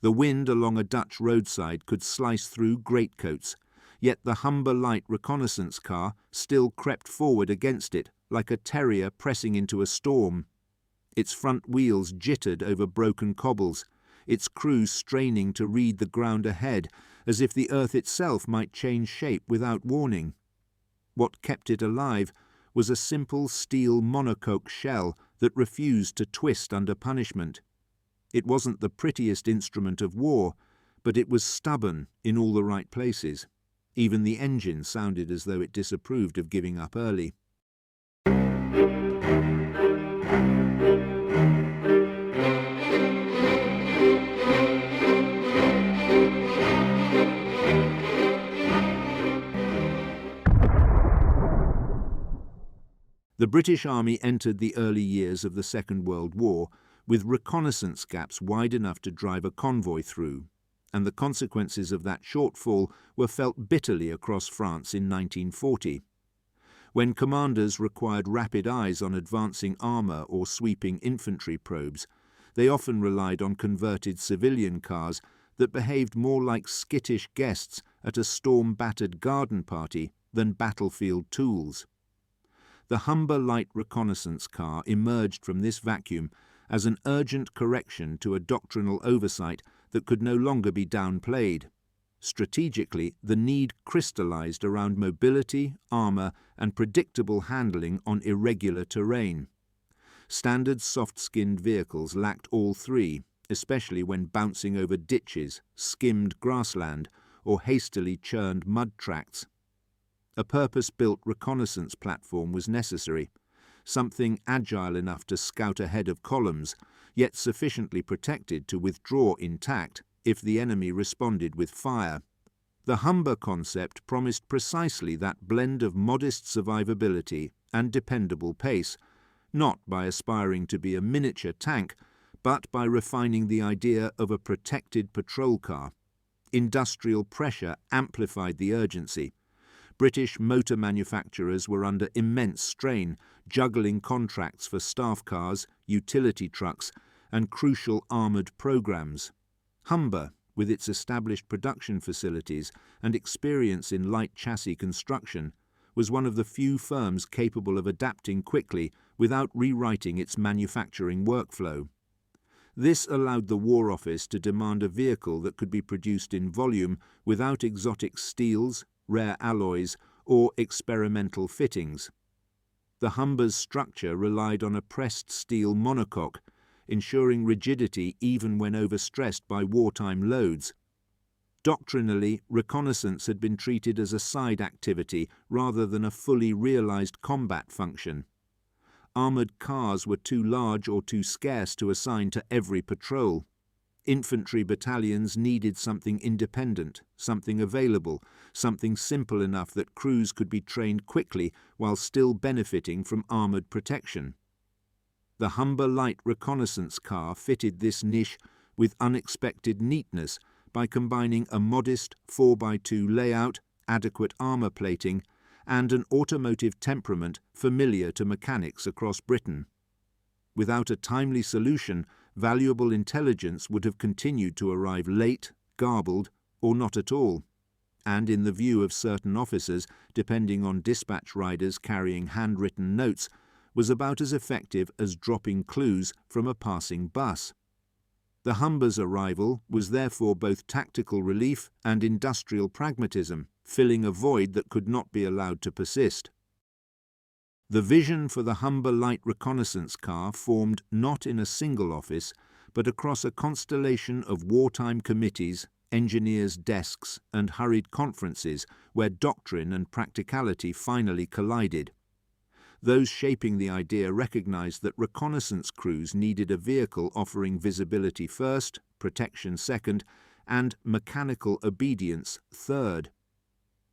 The wind along a Dutch roadside could slice through greatcoats, yet the Humber Light Reconnaissance Car still crept forward against it like a terrier pressing into a storm. Its front wheels jittered over broken cobbles, its crew straining to read the ground ahead, as if the earth itself might change shape without warning. What kept it alive was a simple steel monocoque shell that refused to twist under punishment. It wasn't the prettiest instrument of war, but it was stubborn in all the right places. Even the engine sounded as though it disapproved of giving up early. The British Army entered the early years of the Second World War with reconnaissance gaps wide enough to drive a convoy through, and the consequences of that shortfall were felt bitterly across France in 1940. When commanders required rapid eyes on advancing armour or sweeping infantry probes, they often relied on converted civilian cars that behaved more like skittish guests at a storm-battered garden party than battlefield tools. The Humber Light Reconnaissance Car emerged from this vacuum as an urgent correction to a doctrinal oversight that could no longer be downplayed. Strategically, the need crystallized around mobility, armour, and predictable handling on irregular terrain. Standard soft-skinned vehicles lacked all three, especially when bouncing over ditches, skimmed grassland, or hastily churned mud tracts. A purpose-built reconnaissance platform was necessary, something agile enough to scout ahead of columns, yet sufficiently protected to withdraw intact if the enemy responded with fire. The Humber concept promised precisely that blend of modest survivability and dependable pace, not by aspiring to be a miniature tank, but by refining the idea of a protected patrol car. Industrial pressure amplified the urgency. British motor manufacturers were under immense strain, juggling contracts for staff cars, utility trucks, and crucial armoured programs. Humber, with its established production facilities and experience in light chassis construction, was one of the few firms capable of adapting quickly without rewriting its manufacturing workflow. This allowed the War Office to demand a vehicle that could be produced in volume without exotic steels, rare alloys, or experimental fittings. The Humber's structure relied on a pressed steel monocoque, ensuring rigidity even when overstressed by wartime loads. Doctrinally, reconnaissance had been treated as a side activity rather than a fully realized combat function. Armoured cars were too large or too scarce to assign to every patrol. Infantry battalions needed something independent, something available, something simple enough that crews could be trained quickly while still benefiting from armoured protection. The Humber Light Reconnaissance Car fitted this niche with unexpected neatness by combining a modest 4x2 layout, adequate armour plating, and an automotive temperament familiar to mechanics across Britain. Without a timely solution, valuable intelligence would have continued to arrive late, garbled, or not at all, and in the view of certain officers, depending on dispatch riders carrying handwritten notes, was about as effective as dropping clues from a passing bus. The Humber's arrival was therefore both tactical relief and industrial pragmatism, filling a void that could not be allowed to persist. The vision for the Humber Light Reconnaissance Car formed not in a single office, but across a constellation of wartime committees, engineers' desks, and hurried conferences where doctrine and practicality finally collided. Those shaping the idea recognized that reconnaissance crews needed a vehicle offering visibility first, protection second, and mechanical obedience third.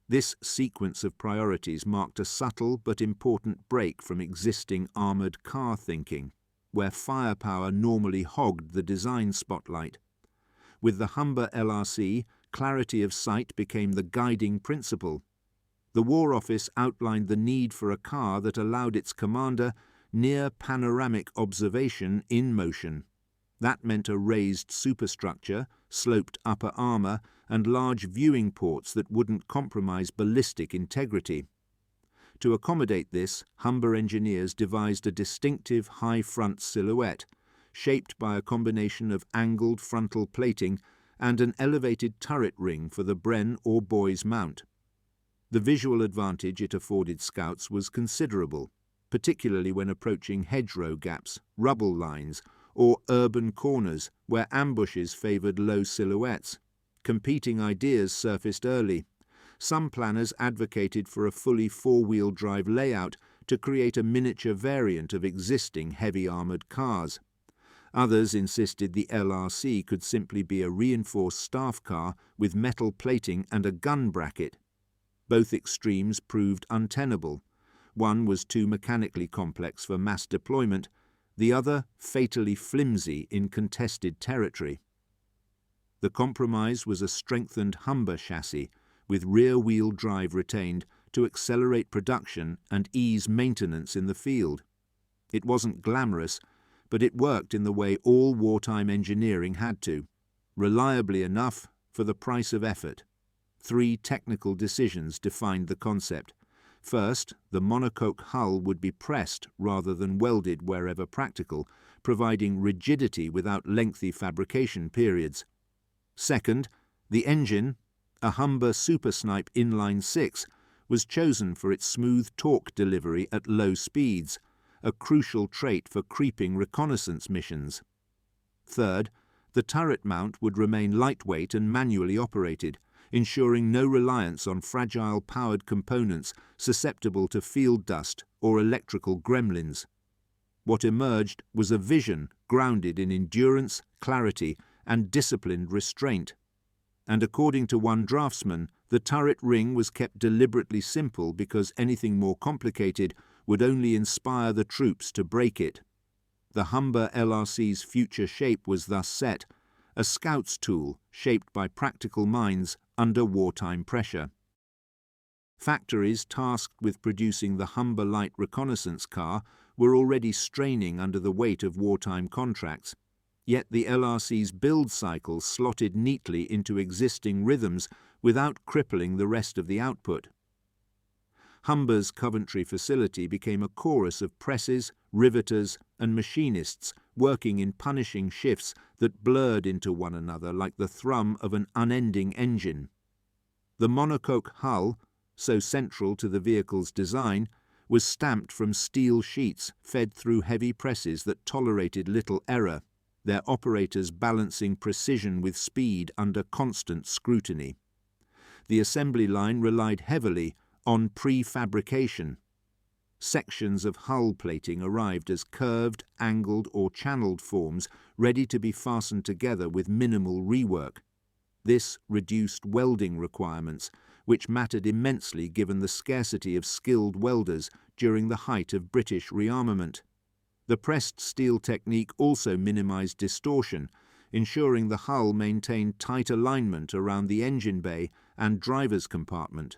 This sequence of priorities marked a subtle but important break from existing armoured car thinking, where firepower normally hogged the design spotlight. With the Humber LRC, clarity of sight became the guiding principle. The War Office outlined the need for a car that allowed its commander near panoramic observation in motion. That meant a raised superstructure, sloped upper armour, and large viewing ports that wouldn't compromise ballistic integrity. To accommodate this, Humber engineers devised a distinctive high front silhouette, shaped by a combination of angled frontal plating and an elevated turret ring for the Bren or Boys mount. The visual advantage it afforded scouts was considerable, particularly when approaching hedgerow gaps, rubble lines, or urban corners where ambushes favoured low silhouettes. Competing ideas surfaced early. Some planners advocated for a fully four-wheel drive layout to create a miniature variant of existing heavy armoured cars. Others insisted the LRC could simply be a reinforced staff car with metal plating and a gun bracket. Both extremes proved untenable. One was too mechanically complex for mass deployment, the other fatally flimsy in contested territory. The compromise was a strengthened Humber chassis, with rear-wheel drive retained to accelerate production and ease maintenance in the field. It wasn't glamorous, but it worked in the way all wartime engineering had to, reliably enough for the price of effort. 3 technical decisions defined the concept. First, the monocoque hull would be pressed rather than welded wherever practical, providing rigidity without lengthy fabrication periods. Second, the engine, a Humber Super Snipe inline-six, was chosen for its smooth torque delivery at low speeds, a crucial trait for creeping reconnaissance missions. Third, the turret mount would remain lightweight and manually operated, ensuring no reliance on fragile powered components susceptible to field dust or electrical gremlins. What emerged was a vision grounded in endurance, clarity, and disciplined restraint. And according to one draftsman, the turret ring was kept deliberately simple because anything more complicated would only inspire the troops to break it. The Humber LRC's future shape was thus set, a scout's tool shaped by practical minds under wartime pressure. Factories tasked with producing the Humber Light Reconnaissance Car were already straining under the weight of wartime contracts, yet the LRC's build cycle slotted neatly into existing rhythms without crippling the rest of the output. Humber's Coventry facility became a chorus of presses, riveters, and machinists working in punishing shifts that blurred into one another like the thrum of an unending engine. The monocoque hull, so central to the vehicle's design, was stamped from steel sheets fed through heavy presses that tolerated little error, their operators balancing precision with speed under constant scrutiny. The assembly line relied heavily on prefabrication. Sections of hull plating arrived as curved, angled, or channeled forms ready to be fastened together with minimal rework. This reduced welding requirements, which mattered immensely given the scarcity of skilled welders during the height of British rearmament. The pressed steel technique also minimized distortion, ensuring the hull maintained tight alignment around the engine bay and driver's compartment.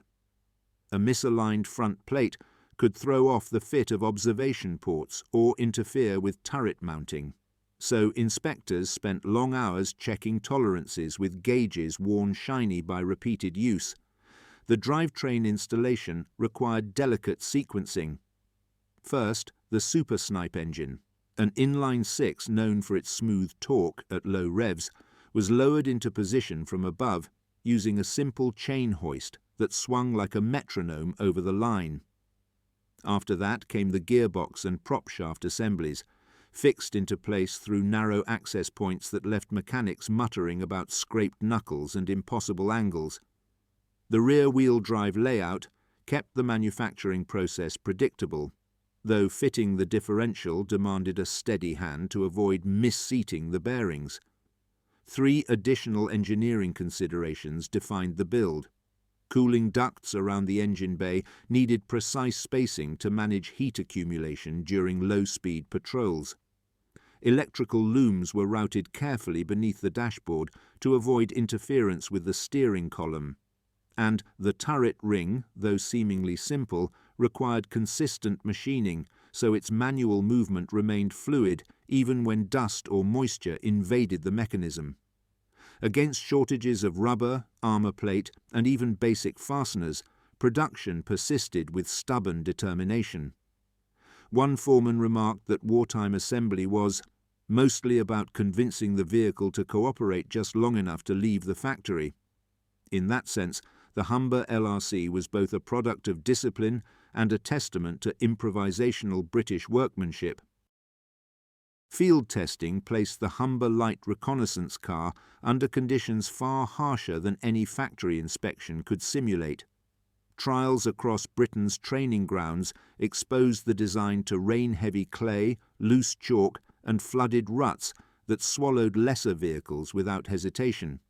A misaligned front plate could throw off the fit of observation ports or interfere with turret mounting, so inspectors spent long hours checking tolerances with gauges worn shiny by repeated use. The drivetrain installation required delicate sequencing. First, the Super Snipe engine, an inline-six known for its smooth torque at low revs, was lowered into position from above using a simple chain hoist that swung like a metronome over the line. After that came the gearbox and prop shaft assemblies, fixed into place through narrow access points that left mechanics muttering about scraped knuckles and impossible angles. The rear-wheel drive layout kept the manufacturing process predictable, though fitting the differential demanded a steady hand to avoid misseating the bearings. 3 additional engineering considerations defined the build. Cooling ducts around the engine bay needed precise spacing to manage heat accumulation during low-speed patrols. Electrical looms were routed carefully beneath the dashboard to avoid interference with the steering column, and the turret ring, though seemingly simple, required consistent machining so its manual movement remained fluid even when dust or moisture invaded the mechanism. Against shortages of rubber, armor plate, and even basic fasteners, production persisted with stubborn determination. One foreman remarked that wartime assembly was mostly about convincing the vehicle to cooperate just long enough to leave the factory. In that sense, the Humber LRC was both a product of discipline and a testament to improvisational British workmanship. Field testing placed the Humber Light Reconnaissance Car under conditions far harsher than any factory inspection could simulate. Trials across Britain's training grounds exposed the design to rain-heavy clay, loose chalk, and flooded ruts that swallowed lesser vehicles without hesitation.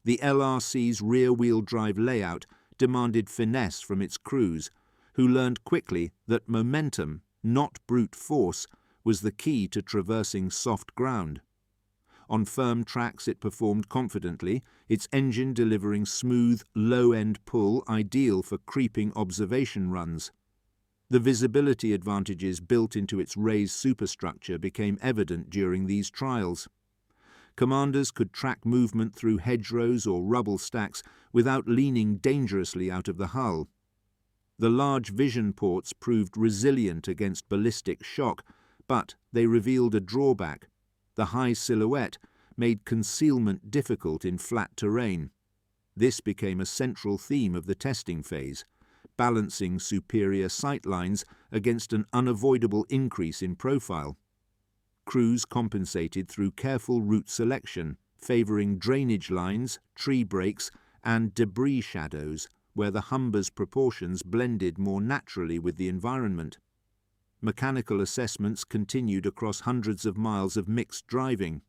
The LRC's rear-wheel drive layout demanded finesse from its crews, who learned quickly that momentum, not brute force, was the key to traversing soft ground. On firm tracks it performed confidently, its engine delivering smooth, low-end pull ideal for creeping observation runs. The visibility advantages built into its raised superstructure became evident during these trials. Commanders could track movement through hedgerows or rubble stacks without leaning dangerously out of the hull. The large vision ports proved resilient against ballistic shock, but they revealed a drawback. The high silhouette made concealment difficult in flat terrain. This became a central theme of the testing phase, balancing superior sightlines against an unavoidable increase in profile. Crews compensated through careful route selection, favouring drainage lines, tree breaks, and debris shadows, where the Humber's proportions blended more naturally with the environment. Mechanical assessments continued across hundreds of miles of mixed driving.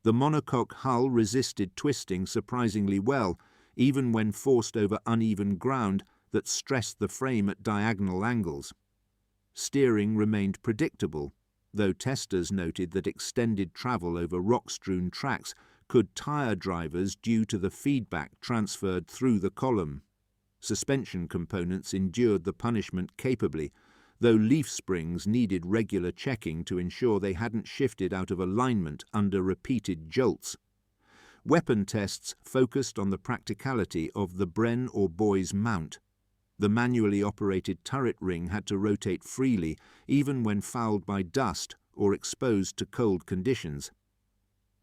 The monocoque hull resisted twisting surprisingly well, even when forced over uneven ground that stressed the frame at diagonal angles. Steering remained predictable, though testers noted that extended travel over rock-strewn tracks could tire drivers due to the feedback transferred through the column. Suspension components endured the punishment capably, though leaf springs needed regular checking to ensure they hadn't shifted out of alignment under repeated jolts. Weapon tests focused on the practicality of the Bren or Boys mount. The manually operated turret ring had to rotate freely, even when fouled by dust or exposed to cold conditions.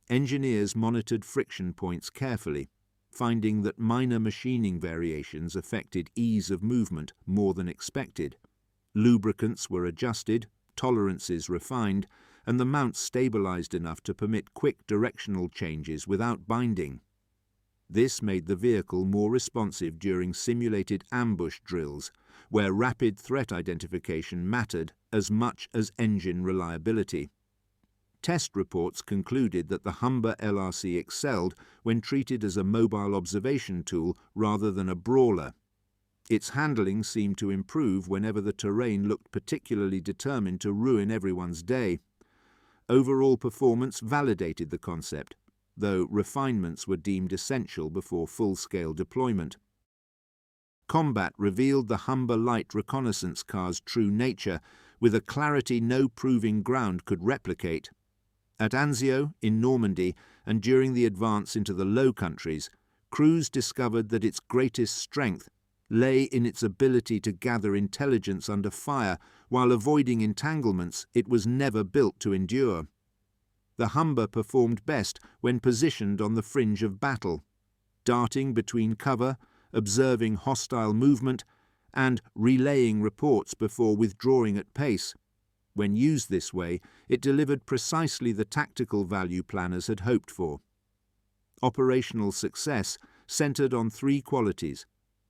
Engineers monitored friction points carefully, finding that minor machining variations affected ease of movement more than expected. Lubricants were adjusted, tolerances refined, and the mount stabilized enough to permit quick directional changes without binding. This made the vehicle more responsive during simulated ambush drills, where rapid threat identification mattered as much as engine reliability. Test reports concluded that the Humber LRC excelled when treated as a mobile observation tool rather than a brawler. Its handling seemed to improve whenever the terrain looked particularly determined to ruin everyone's day. Overall performance validated the concept, though refinements were deemed essential before full-scale deployment. Combat revealed the Humber Light Reconnaissance Car's true nature with a clarity no proving ground could replicate. At Anzio, in Normandy, and during the advance into the Low Countries, crews discovered that its greatest strength lay in its ability to gather intelligence under fire while avoiding entanglements it was never built to endure. The Humber performed best when positioned on the fringe of battle, darting between cover, observing hostile movement, and relaying reports before withdrawing at pace. When used this way, it delivered precisely the tactical value planners had hoped for. Operational success centered on three qualities: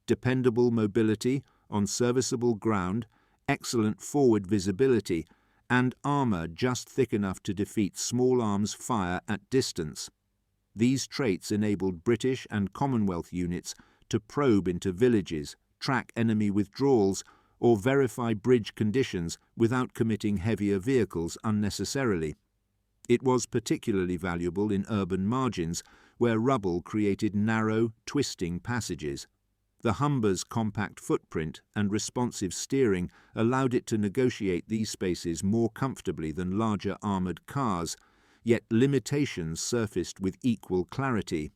dependable mobility on serviceable ground, excellent forward visibility, and armor just thick enough to defeat small arms fire at distance. These traits enabled British and Commonwealth units to probe into villages, track enemy withdrawals, or verify bridge conditions without committing heavier vehicles unnecessarily. It was particularly valuable in urban margins, where rubble created narrow, twisting passages. The Humber's compact footprint and responsive steering allowed it to negotiate these spaces more comfortably than larger armoured cars, yet limitations surfaced with equal clarity.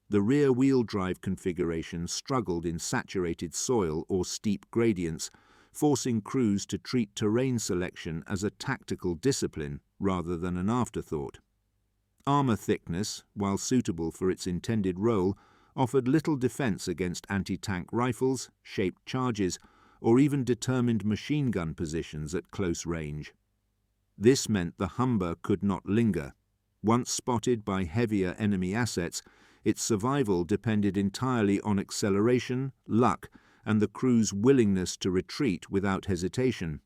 The rear-wheel drive configuration struggled in saturated soil or steep gradients, forcing crews to treat terrain selection as a tactical discipline rather than an afterthought. Armour thickness, while suitable for its intended role, offered little defence against anti-tank rifles, shaped charges, or even determined machine gun positions at close range. This meant the Humber could not linger. Once spotted by heavier enemy assets, its survival depended entirely on acceleration, luck, and the crew's willingness to retreat without hesitation.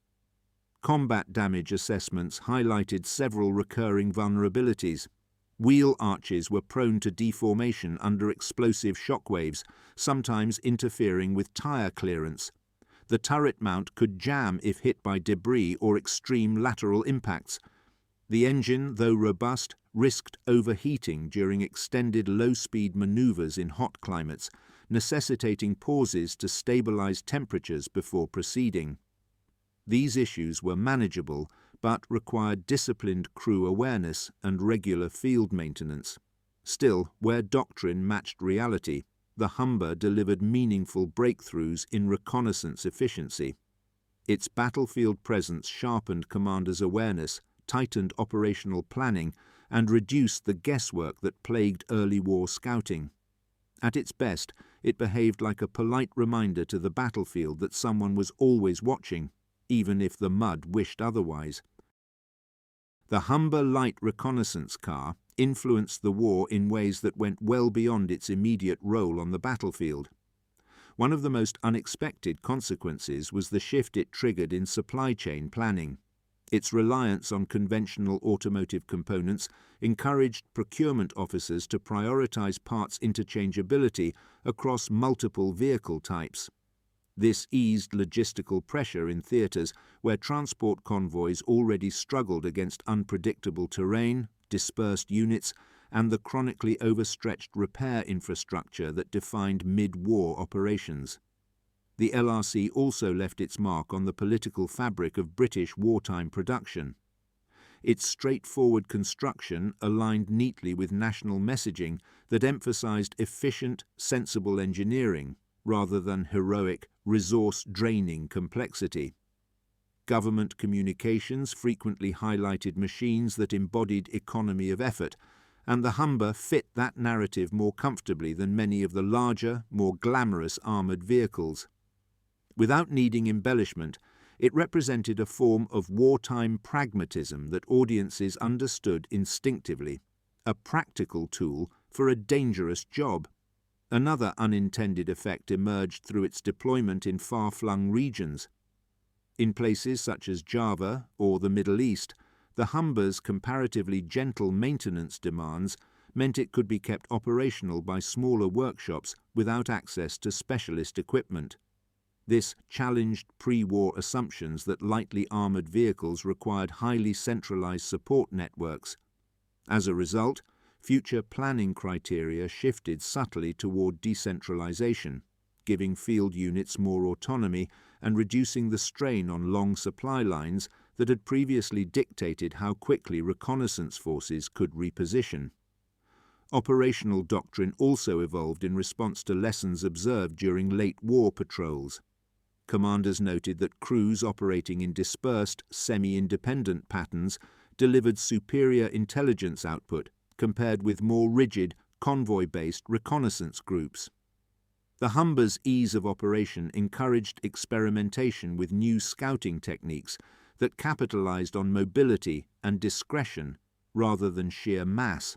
Combat damage assessments highlighted several recurring vulnerabilities. Wheel arches were prone to deformation under explosive shockwaves, sometimes interfering with tyre clearance. The turret mount could jam if hit by debris or extreme lateral impacts. The engine, though robust, risked overheating during extended low-speed manoeuvres in hot climates, necessitating pauses to stabilize temperatures before proceeding. These issues were manageable, but required disciplined crew awareness and regular field maintenance. Still, where doctrine matched reality, the Humber delivered meaningful breakthroughs in reconnaissance efficiency. Its battlefield presence sharpened commanders' awareness, tightened operational planning, and reduced the guesswork that plagued early war scouting. At its best, it behaved like a polite reminder to the battlefield that someone was always watching, even if the mud wished otherwise. The Humber Light Reconnaissance Car influenced the war in ways that went well beyond its immediate role on the battlefield. One of the most unexpected consequences was the shift it triggered in supply chain planning. Its reliance on conventional automotive components encouraged procurement officers to prioritize parts interchangeability across multiple vehicle types. This eased logistical pressure in theatres where transport convoys already struggled against unpredictable terrain, dispersed units, and the chronically overstretched repair infrastructure that defined mid-war operations. The LRC also left its mark on the political fabric of British wartime production. Its straightforward construction aligned neatly with national messaging that emphasized efficient, sensible engineering rather than heroic, resource-draining complexity. Government communications frequently highlighted machines that embodied economy of effort, and the Humber fit that narrative more comfortably than many of the larger, more glamorous armoured vehicles. Without needing embellishment, it represented a form of wartime pragmatism that audiences understood instinctively, a practical tool for a dangerous job. Another unintended effect emerged through its deployment in far-flung regions. In places such as Java or the Middle East, the Humber's comparatively gentle maintenance demands meant it could be kept operational by smaller workshops without access to specialist equipment. This challenged pre-war assumptions that lightly armoured vehicles required highly centralised support networks. As a result, future planning criteria shifted subtly toward decentralisation, giving field units more autonomy and reducing the strain on long supply lines that had previously dictated how quickly reconnaissance forces could reposition. Operational doctrine also evolved in response to lessons observed during late war patrols. Commanders noted that crews operating in dispersed, semi-independent patterns delivered superior intelligence output compared with more rigid, convoy-based reconnaissance groups. The Humber's ease of operation encouraged experimentation with new scouting techniques that capitalized on mobility and discretion rather than sheer mass.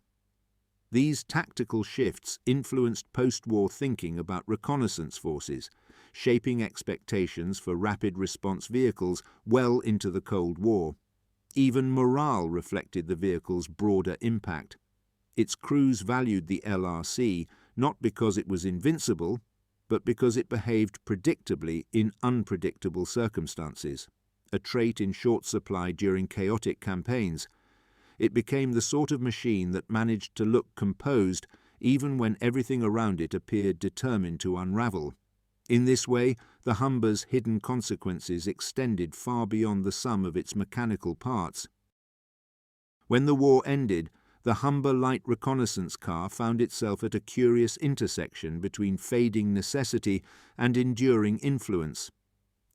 These tactical shifts influenced post-war thinking about reconnaissance forces, shaping expectations for rapid response vehicles well into the Cold War. Even morale reflected the vehicle's broader impact. Its crews valued the LRC not because it was invincible, but because it behaved predictably in unpredictable circumstances, a trait in short supply during chaotic campaigns. It became the sort of machine that managed to look composed even when everything around it appeared determined to unravel. In this way, the Humber's hidden consequences extended far beyond the sum of its mechanical parts. When the war ended, the Humber Light Reconnaissance Car found itself at a curious intersection between fading necessity and enduring influence.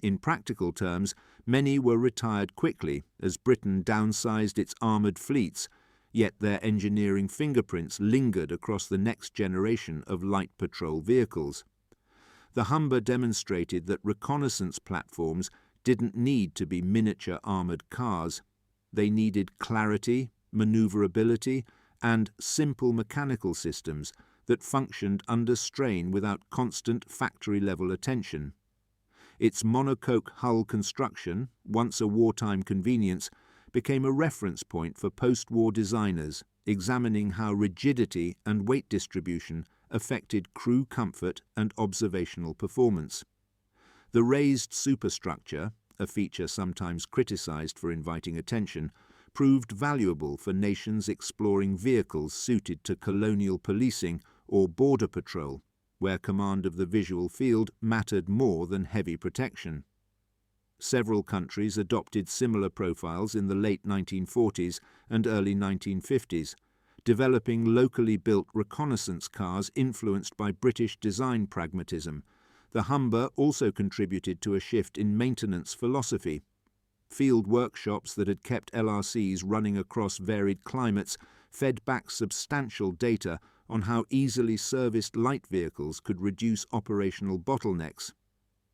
In practical terms, many were retired quickly as Britain downsized its armoured fleets, yet their engineering fingerprints lingered across the next generation of light patrol vehicles. The Humber demonstrated that reconnaissance platforms didn't need to be miniature armoured cars. They needed clarity, manoeuvrability, and simple mechanical systems that functioned under strain without constant factory-level attention. Its monocoque hull construction, once a wartime convenience, became a reference point for post-war designers, examining how rigidity and weight distribution affected crew comfort and observational performance. The raised superstructure, a feature sometimes criticized for inviting attention, proved valuable for nations exploring vehicles suited to colonial policing or border patrol, where command of the visual field mattered more than heavy protection. Several countries adopted similar profiles in the late 1940s and early 1950s, developing locally built reconnaissance cars influenced by British design pragmatism. The Humber also contributed to a shift in maintenance philosophy. Field workshops that had kept LRCs running across varied climates fed back substantial data on how easily serviced light vehicles could reduce operational bottlenecks.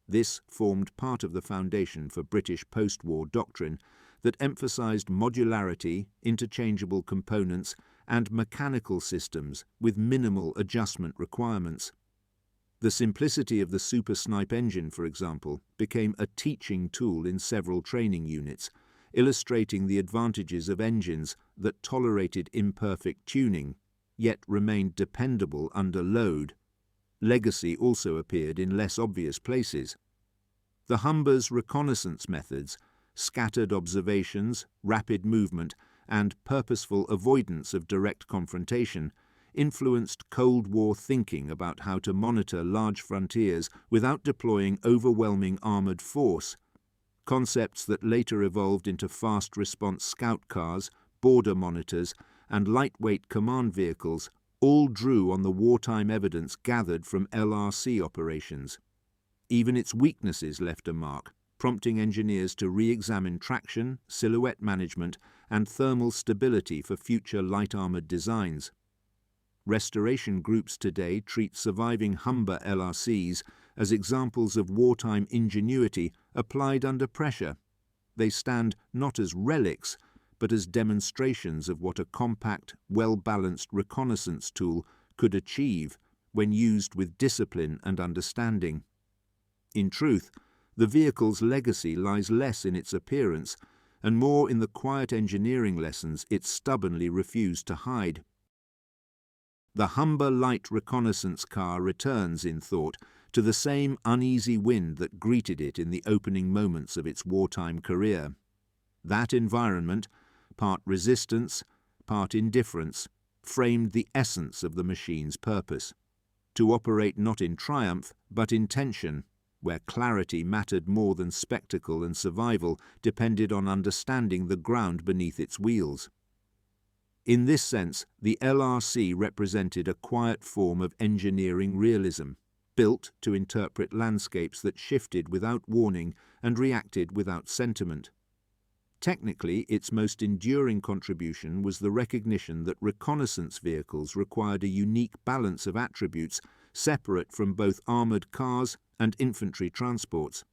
This formed part of the foundation for British post-war doctrine that emphasized modularity, interchangeable components, and mechanical systems with minimal adjustment requirements. The simplicity of the Super Snipe engine, for example, became a teaching tool in several training units, illustrating the advantages of engines that tolerated imperfect tuning, yet remained dependable under load. Legacy also appeared in less obvious places. The Humber's reconnaissance methods, scattered observations, rapid movement, and purposeful avoidance of direct confrontation, influenced Cold War thinking about how to monitor large frontiers without deploying overwhelming armoured force, concepts that later evolved into fast response scout cars, border monitors, and lightweight command vehicles, all drew on the wartime evidence gathered from LRC operations. Even its weaknesses left a mark, prompting engineers to re-examine traction, silhouette management, and thermal stability for future light-armoured designs. Restoration groups today treat surviving Humber LRCs as examples of wartime ingenuity applied under pressure. They stand not as relics, but as demonstrations of what a compact, well-balanced reconnaissance tool could achieve when used with discipline and understanding. In truth, the vehicle's legacy lies less in its appearance and more in the quiet engineering lessons it stubbornly refused to hide. The Humber Light Reconnaissance Car returns, in thought, to the same uneasy wind that greeted it in the opening moments of its wartime career. That environment, part resistance, part indifference, framed the essence of the machine's purpose: to operate not in triumph, but in tension, where clarity mattered more than spectacle and survival depended on understanding the ground beneath its wheels. In this sense, the LRC represented a quiet form of engineering realism, built to interpret landscapes that shifted without warning and reacted without sentiment. Technically, its most enduring contribution was the recognition that reconnaissance vehicles required a unique balance of attributes separate from both armoured cars and infantry transports.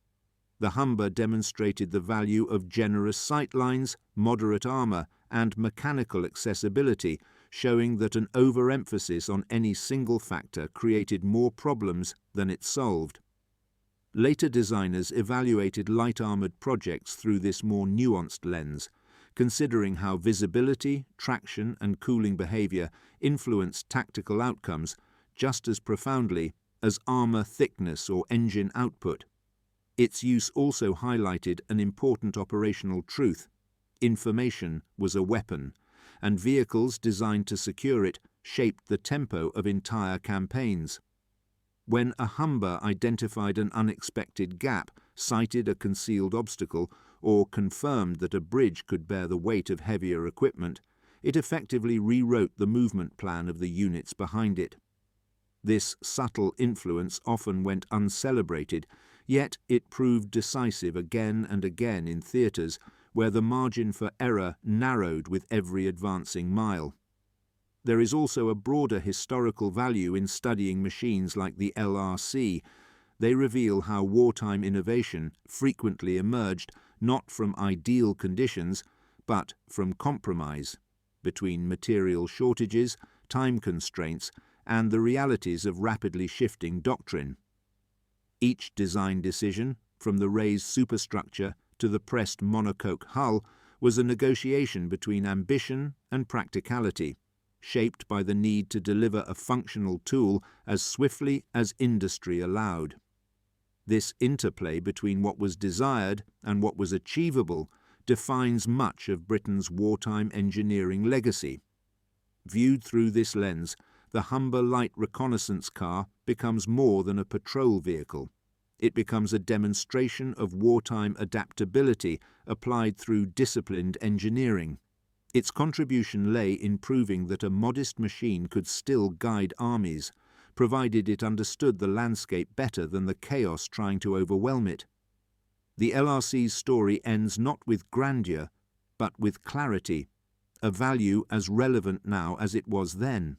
The Humber demonstrated the value of generous sightlines, moderate armour, and mechanical accessibility, showing that an overemphasis on any single factor created more problems than it solved. Later designers evaluated light-armoured projects through this more nuanced lens, considering how visibility, traction, and cooling behaviour influenced tactical outcomes just as profoundly as armour thickness or engine output. Its use also highlighted an important operational truth: information was a weapon, and vehicles designed to secure it shaped the tempo of entire campaigns. When a Humber identified an unexpected gap, sighted a concealed obstacle, or confirmed that a bridge could bear the weight of heavier equipment, it effectively rewrote the movement plan of the units behind it. This subtle influence often went uncelebrated, yet it proved decisive again and again in theatres where the margin for error narrowed with every advancing mile. There is also a broader historical value in studying machines like the LRC. They reveal how wartime innovation frequently emerged not from ideal conditions, but from compromise between material shortages, time constraints, and the realities of rapidly shifting doctrine. Each design decision, from the raised superstructure to the pressed monocoque hull, was a negotiation between ambition and practicality, shaped by the need to deliver a functional tool as swiftly as industry allowed. This interplay between what was desired and what was achievable defines much of Britain's wartime engineering legacy. Viewed through this lens, the Humber Light Reconnaissance Car becomes more than a patrol vehicle. It becomes a demonstration of wartime adaptability applied through disciplined engineering. Its contribution lay in proving that a modest machine could still guide armies, provided it understood the landscape better than the chaos trying to overwhelm it. The LRC's story ends not with grandeur, but with clarity, a value as relevant now as it was then.